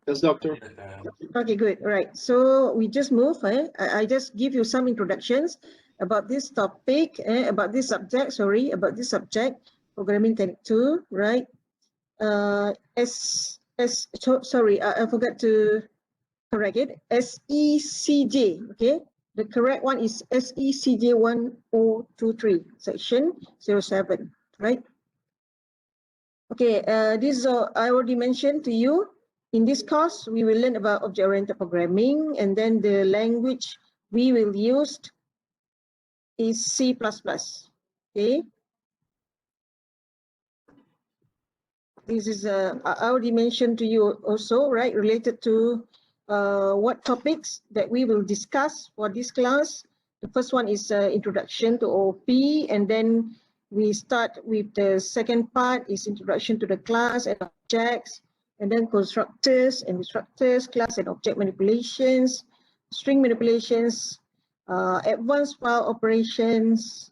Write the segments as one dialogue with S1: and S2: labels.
S1: Yes, doctor.
S2: Okay, good. All right. So we just move. I just give you some introductions about this topic, about this subject. Sorry, about this subject, programming technique 2, right? Sorry, I forgot to correct it. SECJ. Okay, the correct one is SECJ 1023, section 07, right? Okay, this I already mentioned to you. In this course, we will learn about object-oriented programming, and then the language we will use is C++. Okay. This is I already mentioned to you also, right, related to what topics that we will discuss for this class. The first one is introduction to OOP, and then we start with the second part is introduction to the class and objects, and then constructors and instructors, class and object manipulations, string manipulations, advanced file operations,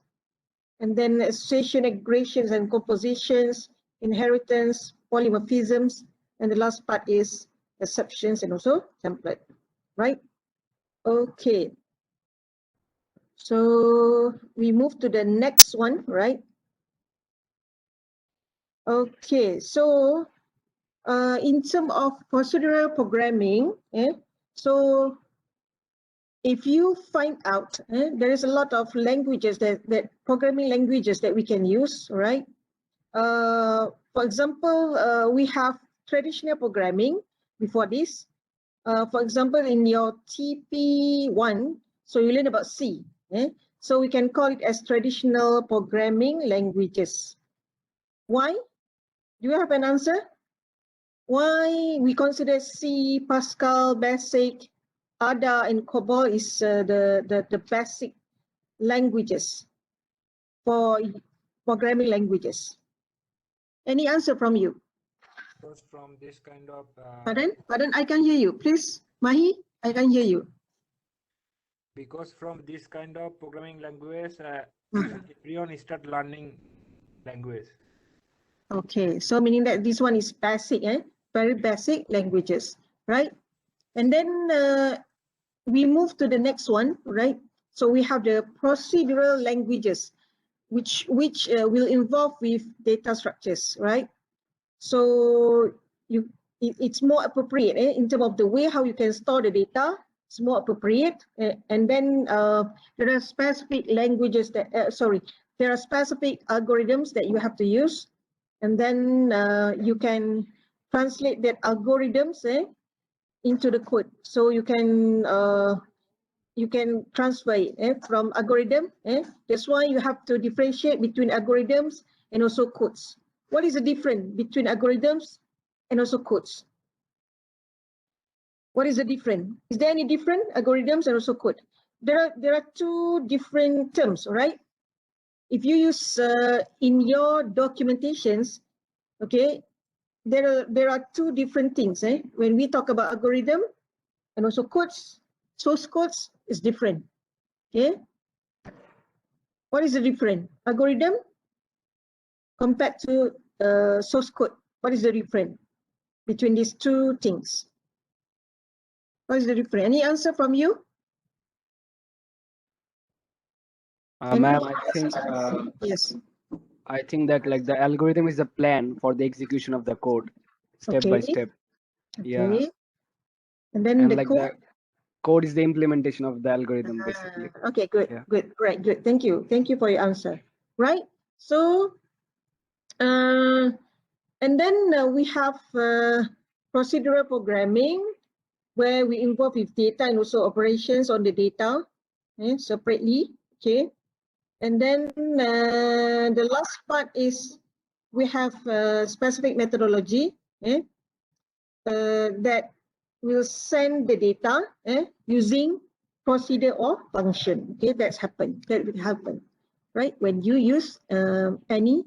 S2: and then association, aggregations and compositions, inheritance, polymorphisms, and the last part is exceptions and also template, right? Okay. So we move to the next one, right? Okay, so in terms of procedural programming, so if you find out there is a lot of languages that programming languages that we can use, right? For example, we have traditional programming before this. For example, in your TP1, so you learn about C. So we can call it as traditional programming languages. Why? Do you have an answer? Why we consider C, Pascal, Basic, Ada, and COBOL is the basic languages for programming languages? Any answer from you?
S3: Because from this kind of
S2: Pardon, I can hear you. Please, Mahi, I can hear you.
S3: Because from this kind of programming language, everyone start learning language.
S2: Okay, so meaning that this one is basic, very basic languages, right? And then we move to the next one, right? So we have the procedural languages, which will involve with data structures, right? So it's more appropriate in terms of the way how you can store the data. It's more appropriate, and then there are specific languages that there are specific algorithms that you have to use, and then you can translate that algorithms into the code. So you can transfer it from algorithm. That's why you have to differentiate between algorithms and also codes. What is the difference between algorithms and also codes? What is the difference? Is there any different algorithms and also code? There are two different terms, right? If you use in your documentations, okay, there are two different things. When we talk about algorithm and also codes, source codes is different. Okay. What is the difference? Algorithm compared to source code. What is the difference between these two things? What is the difference? Any answer from you?
S4: Ma'am, I think
S2: yes.
S4: I think that like the algorithm is a plan for the execution of the code, step by step.
S2: Okay.
S4: Yeah.
S2: And then
S4: and
S2: the
S4: like
S2: code.
S4: The code is the implementation of the algorithm, basically.
S2: Okay, good,
S4: Yeah.
S2: good, right, good. Thank you for your answer. Right. So, and then we have procedural programming, where we involve with data and also operations on the data separately. Okay. And then the last part is we have specific methodology that will send the data using procedure or function. Okay, that will happen, right? When you use any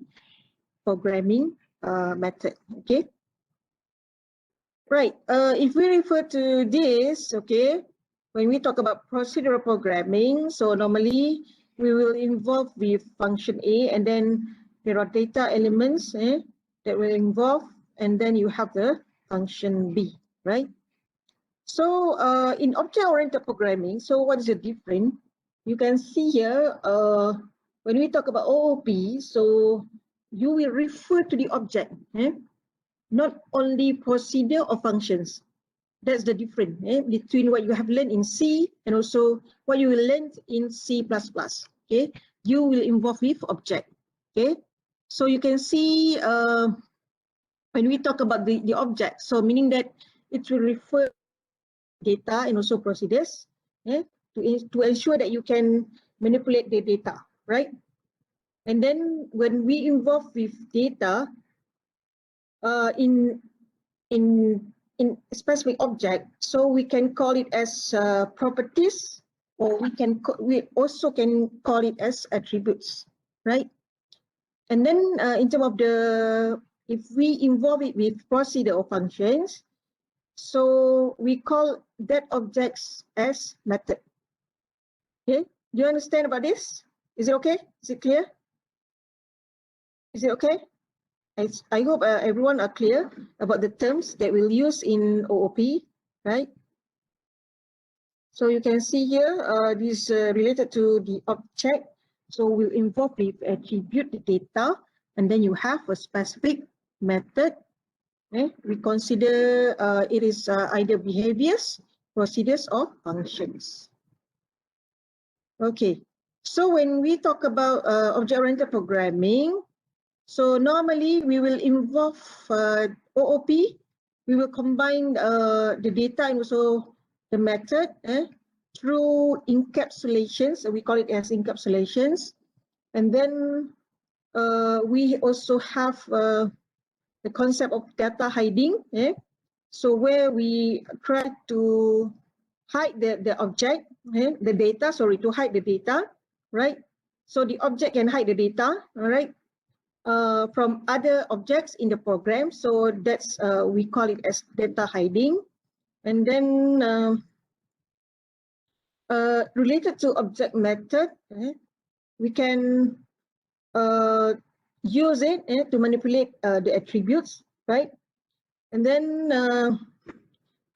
S2: programming method. Okay. Right. If we refer to this, okay, when we talk about procedural programming, so normally we will involve with function A, and then there are data elements that will involve, and then you have the function B. right? So in object-oriented programming, so what is the difference? You can see here, when we talk about OOP, so you will refer to the object, not only procedure or functions. That's the difference between what you have learned in C and also what you will learn in C++. Okay, you will involve with object. Okay, so you can see when we talk about the object, so meaning that it will refer data and also procedures to ensure that you can manipulate the data, right? And then when we involve with data in specific object, so we can call it as properties, or we also can call it as attributes, right? And then in terms of if we involve it with procedure or functions, so we call that objects as method. Okay, do you understand about this? Is it okay? Is it clear? Is it okay? I hope everyone are clear about the terms that we'll use in OOP, right? So you can see here, this related to the object. So we'll involve with attribute the data, and then you have a specific method. We consider it is either behaviors, procedures, or functions. Okay, so when we talk about object-oriented programming, so normally we will involve OOP. We will combine the data and also the method through encapsulations. We call it as encapsulations. And then we also have the concept of data hiding. So where we try to hide the object, the data, sorry, to hide the data, right? So the object can hide the data, all right? From other objects in the program. So that's we call it as data hiding. And then related to object method, we can use it to manipulate the attributes, right? And then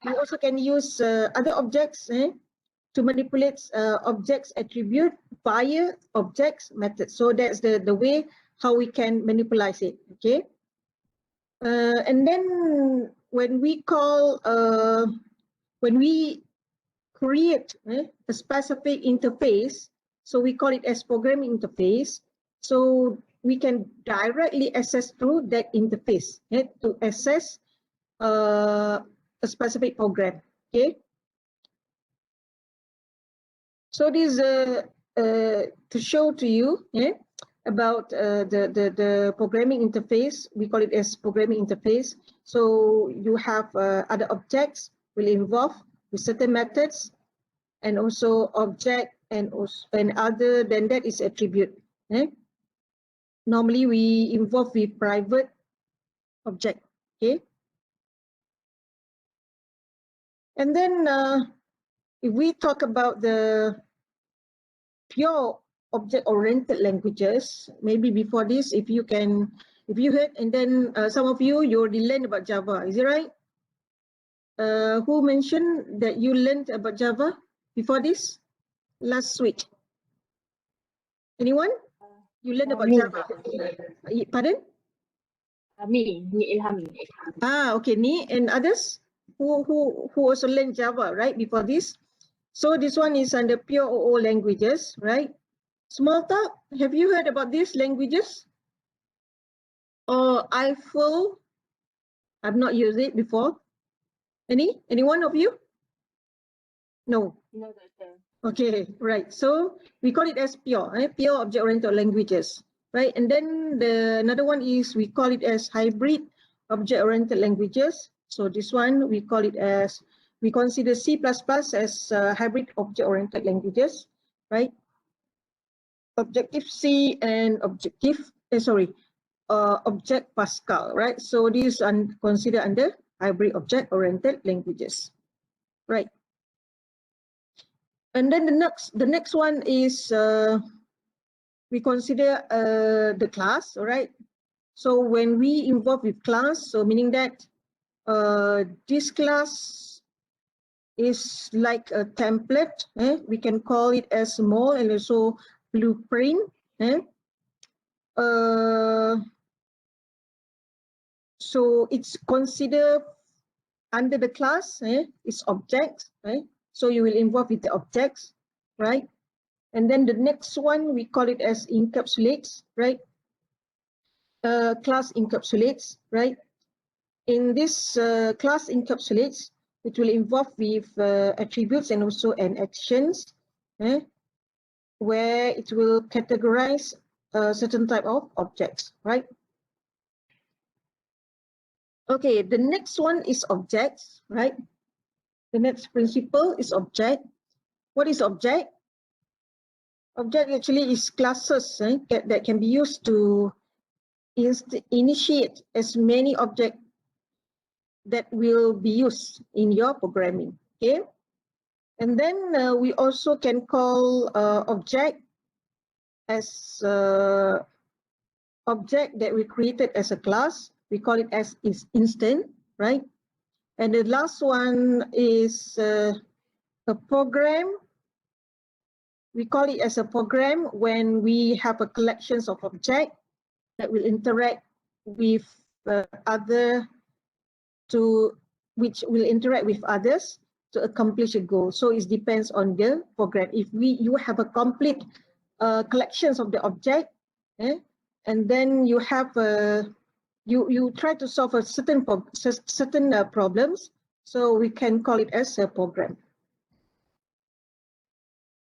S2: we also can use other objects to manipulate objects attribute via objects method. So that's the way how we can manipulate it. Okay. And then when we call, when we create a specific interface, so we call it as programming interface. So we can directly access through that interface to access a specific program. Okay. So this to show to you about the programming interface. We call it as programming interface. So you have other objects will involve with certain methods, and also object, and other than that is attribute. Normally we involve with private object. Okay. And then if we talk about the pure object-oriented languages, maybe before this, if you heard, and then some of you already learned about Java, is it right? Who mentioned that you learned about Java before this, last week? Anyone? You learned about
S1: Me.
S2: Java? Pardon?
S1: Me Ilhami.
S2: Okay, Ni and others who also learned Java, right, before this. So this one is under pure OO languages, right? Smalltalk, have you heard about these languages? Or Eiffel? I've not used it before. Any one of you? No.
S1: No, doctor.
S2: Okay, right. So we call it as pure object-oriented languages, right? And then another one is we call it as hybrid object-oriented languages. So this one we call it as, we consider C++ as hybrid object-oriented languages, right? Objective-C and Object Pascal, right? So these are considered under hybrid object-oriented languages, right? And then the next one is we consider the class, all right? So when we involve with class, so meaning that this class is like a template. We can call it as mold and also blueprint. So it's considered under the class, it's objects. So you will involve with the objects, right? And then the next one, we call it as encapsulates, right? Class encapsulates, right? In this class encapsulates, it will involve with attributes and also an actions, where it will categorize a certain type of objects, right? Okay, the next one is objects, right? The next principle is object. What is object? Object actually is classes that can be used to initiate as many objects that will be used in your programming. Okay, and then we also can call object as object that we created as a class. We call it as instant, right? And the last one is a program. We call it as a program when we have a collections of objects that will interact with which will interact with others to accomplish a goal. So it depends on the program. If you have a complete collections of the object, and then you have you try to solve a certain problems, so we can call it as a program.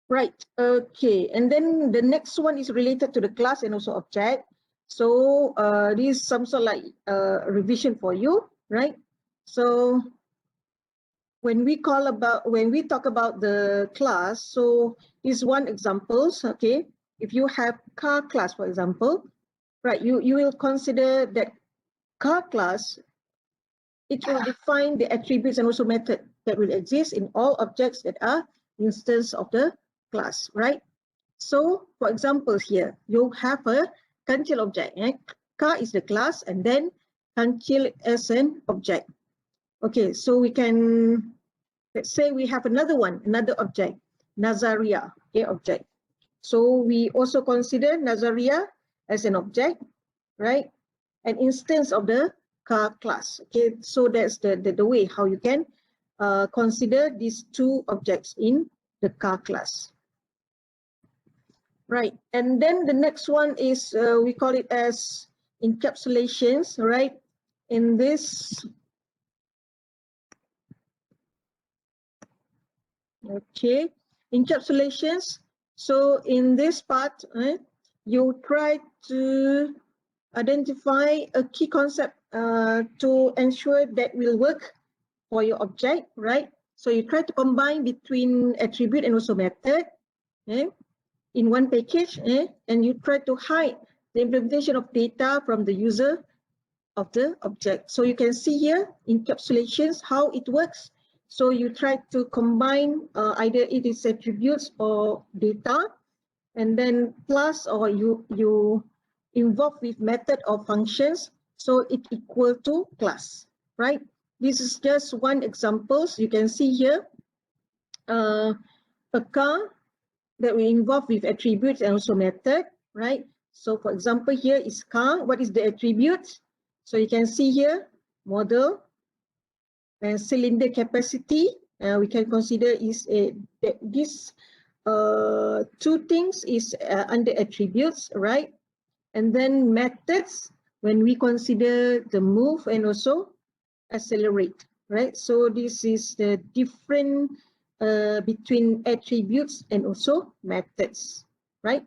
S2: Right, okay, and then the next one is related to the class and also object. So this is some sort of like revision for you, right? So when we talk about the class, so is one examples, okay? If you have car class, for example, right, you will consider that car class, it will define the attributes and also method that will exist in all objects that are instance of the class, right? So, for example, here you have a kancil object. Car is the class, and then kancil as an object. Okay, so we can, let's say we have another object, Nazaria, okay, object. So we also consider Nazaria as an object, right? An instance of the car class. Okay, so that's the way how you can consider these two objects in the car class. Right, and then the next one is we call it as encapsulations, right? In this, okay, encapsulations. So in this part, you try to identify a key concept to ensure that will work for your object, right? So you try to combine between attribute and also method, in one package, and you try to hide the implementation of data from the user of the object. So you can see here encapsulations, how it works. So you try to combine either it is attributes or data, and then plus or you involve with method or functions, so it equal to class, right? This is just one example. So you can see here a car that we involve with attributes and also method, right? So for example, here is car. What is the attributes? So you can see here model and cylinder capacity. We can consider is this two things is under attributes, right? And then methods, when we consider the move and also accelerate, right? So this is the different between attributes and also methods, right?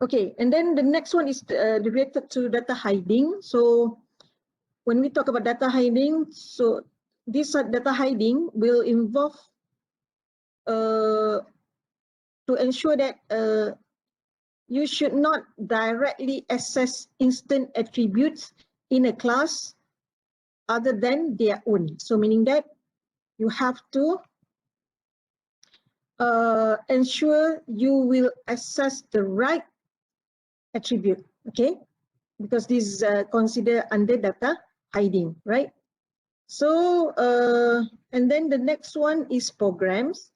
S2: Okay, and then the next one is related to data hiding. So when we talk about data hiding, so this data hiding will involve to ensure that you should not directly access instant attributes in a class other than their own. So meaning that you have to ensure you will access the right attribute, okay? Because this is considered under data hiding, right? So, and then the next one is programs,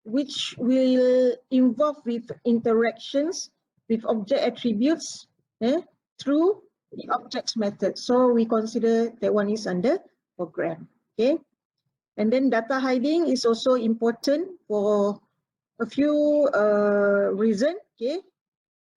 S2: which will involve with interactions with object attributes through the objects method. So we consider that one is under program. Okay. And then data hiding is also important for a few reasons. Okay.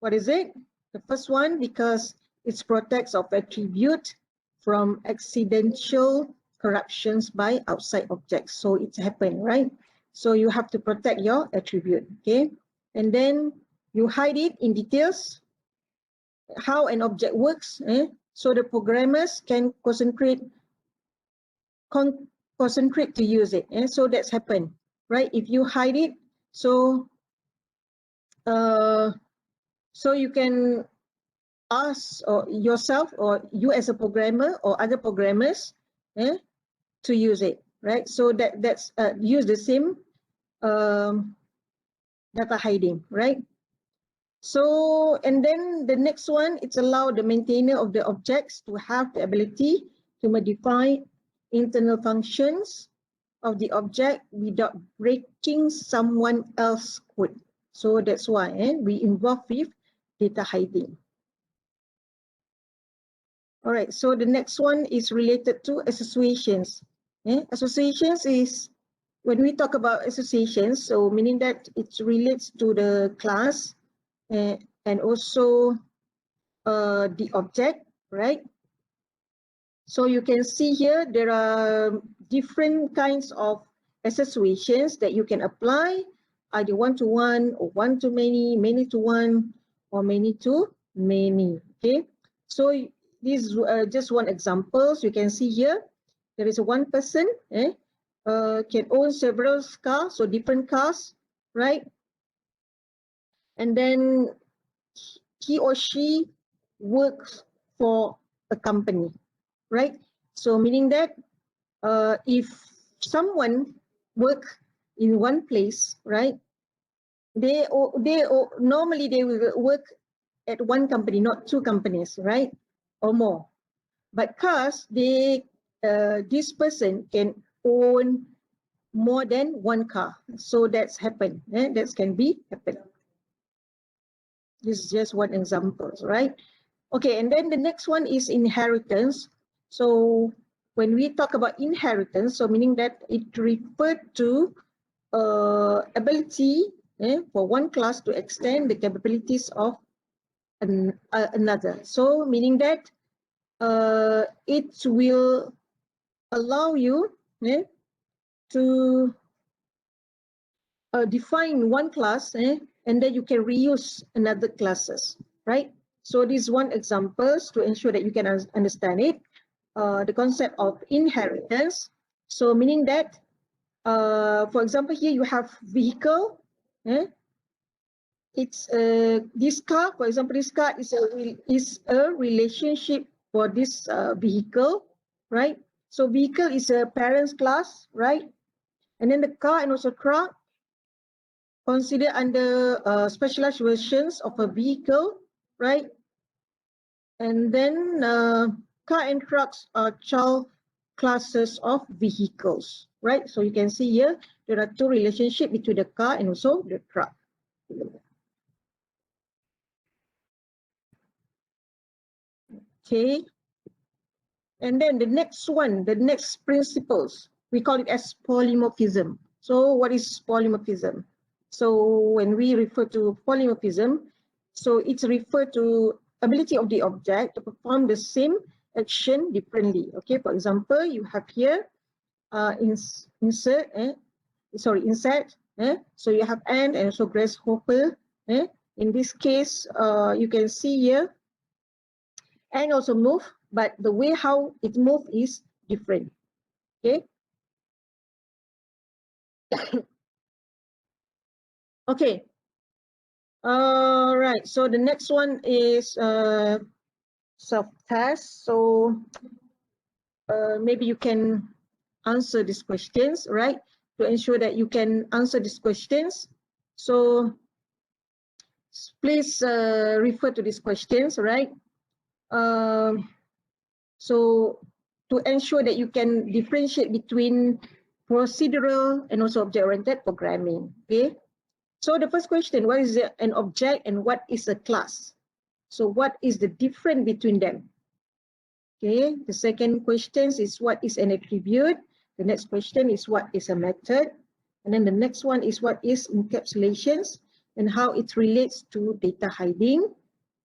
S2: What is it? The first one, because it protects of attribute from accidental corruptions by outside objects. So it's happened, right? So you have to protect your attribute, okay? And then you hide it in details, how an object works, so the programmers can concentrate to use it. So that's happened, right? If you hide it, so you can ask or yourself or you as a programmer or other programmers to use it, right? So that's use the same data hiding, right? So, and then the next one, it's allow the maintainer of the objects to have the ability to modify internal functions of the object without breaking someone else's code. So that's why we involve with data hiding. All right, so the next one is related to associations. Associations is, when we talk about associations, so meaning that it relates to the class and also the object, right? So you can see here, there are different kinds of associations that you can apply, either one-to-one or one-to-many, many-to-one, or many-to-many, okay? So this is just one example. So you can see here, there is one person can own several cars, so different cars, right? And then he or she works for a company, right? So meaning that if someone work in one place, right? Normally they will work at one company, not two companies, right? Or more. But cars, this person can own more than one car. So that's happened. That can be happen. This is just one example, right? Okay, and then the next one is inheritance. So when we talk about inheritance, so meaning that it referred to ability for one class to extend the capabilities of another. So meaning that it will allow you to define one class and then you can reuse another classes, right? So this is one example to ensure that you can understand it. The concept of inheritance. So meaning that, for example, here you have vehicle. It's this car, for example, this car is a relationship for this vehicle, right? So vehicle is a parents class, right? And then the car and also truck consider under specialized versions of a vehicle, right? And then car and trucks are child classes of vehicles, right? So you can see here, there are two relationships between the car and also the truck. Okay. And then the next one, the next principles, we call it as polymorphism. So what is polymorphism? So when we refer to polymorphism, so it's referred to ability of the object to perform the same action differently. Okay, for example, you have here insert. So you have ant and also grasshopper. In this case, you can see here, and also move, but the way how it moves is different. Okay. Okay. All right. So the next one is self-test. So maybe you can answer these questions, right? To ensure that you can answer these questions. So please refer to these questions, right? So to ensure that you can differentiate between procedural and also object-oriented programming. Okay. So the first question, what is an object and what is a class? So what is the difference between them? Okay. The second question is what is an attribute? The next question is what is a method? And then the next one is what is encapsulations and how it relates to data hiding.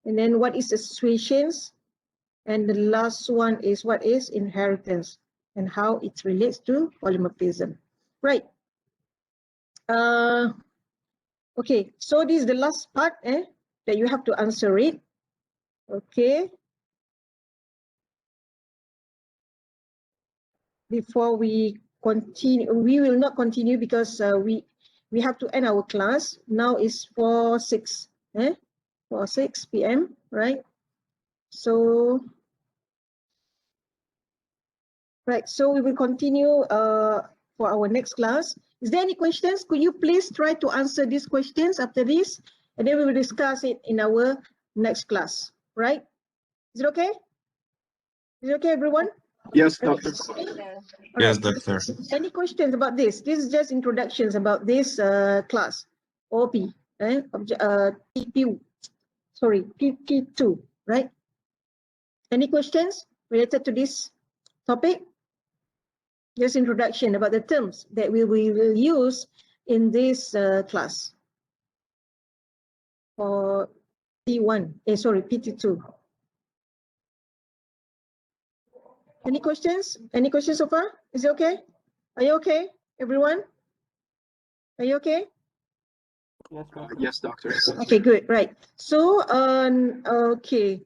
S2: And then what is associations? And the last one is what is inheritance and how it relates to polymorphism. Right. Okay, so this is the last part that you have to answer it. Okay. Before we continue, we will not continue because we have to end our class. Now it's 4:06 p.m. right? So we will continue for our next class. Is there any questions? Could you please try to answer these questions after this, and then we will discuss it in our next class, right? Is it okay? Is it okay, everyone?
S5: Yes, doctor.
S1: Yeah.
S5: Yes, doctor.
S2: Any questions about this? This is just introductions about this class, OP, PT2, right? Any questions related to this topic? Just introduction about the terms that we will use in this class for PT2. Any questions? Any questions so far? Is it okay? Are you okay, everyone? Are you okay?
S5: Yes, doctor.
S2: Okay, good. Right. So, okay.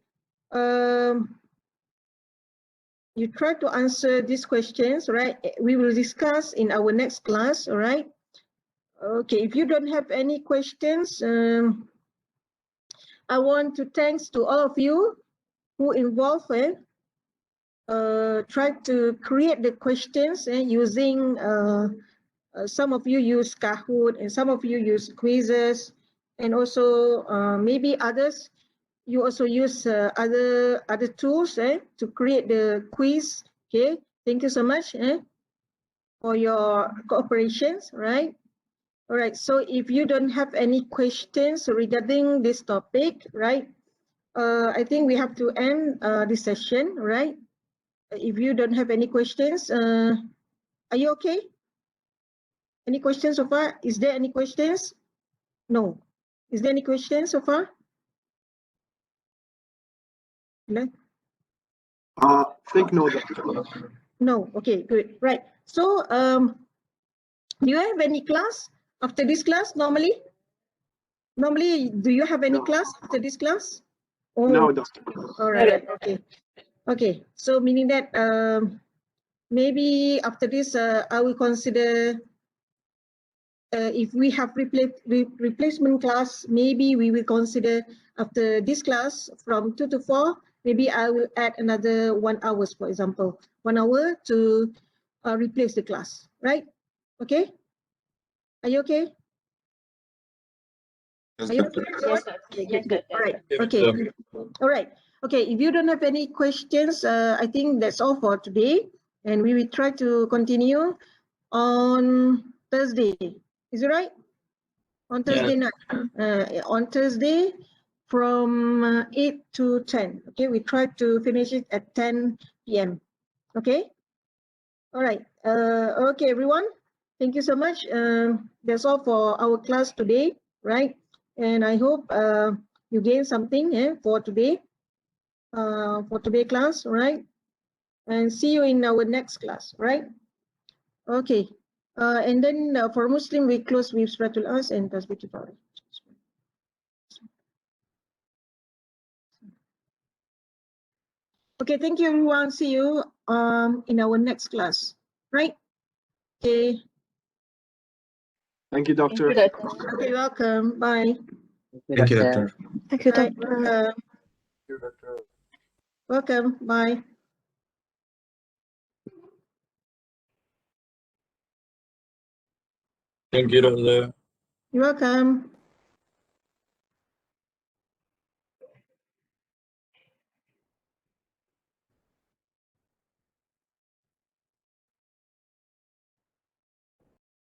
S2: You try to answer these questions, right? We will discuss in our next class, all right? Okay, if you don't have any questions, I want to thanks to all of you who involved try to create the questions using some of you use Kahoot and some of you use quizzes, and also maybe others you also use other tools to create the quiz. Okay, thank you so much for your cooperations, right? All right, so if you don't have any questions regarding this topic, right, I think we have to end this session, right? If you don't have any questions, are you okay? Any questions so far? Is there any questions? No. Is there any questions so far? No?
S5: Think no, doctor.
S2: No. Okay, good. Right. So, do you have any class after this class normally? Normally, do you have any
S5: No.
S2: class after this class? Oh,
S5: No, doctor.
S2: all right. Okay. Okay. So meaning that maybe after this, I will consider if we have replacement class, maybe we will consider after this class from 2 to 4, maybe I will add another 1 hour, for example, 1 hour to replace the class, right? Okay. Are you okay?
S5: Yes,
S2: Are you
S5: doctor.
S2: okay?
S1: Yes, sir.
S2: Okay,
S1: Yes,
S2: good.
S1: sir.
S2: All right. Okay. All right. Okay. If you don't have any questions, I think that's all for today, and we will try to continue on Thursday. Is it right? On Thursday night. On Thursday from 8 to 10. Okay. We try to finish it at 10 p.m. Okay. All right. Okay, everyone. Thank you so much. That's all for our class today, right? And I hope you gain something for today class, right? And see you in our next class, right? Okay. And then for Muslim, we close with Suratul As and Tasbih Tutorial. Okay, thank you, everyone. See you in our next class, right? Okay.
S5: Thank you,
S1: Thank
S5: doctor.
S1: you, doctor.
S2: Okay, welcome. Bye.
S5: Thank you, doctor.
S6: Thank you,
S2: Bye.
S6: doctor.
S2: Welcome. Bye.
S5: Thank you, doctor.
S2: You're welcome.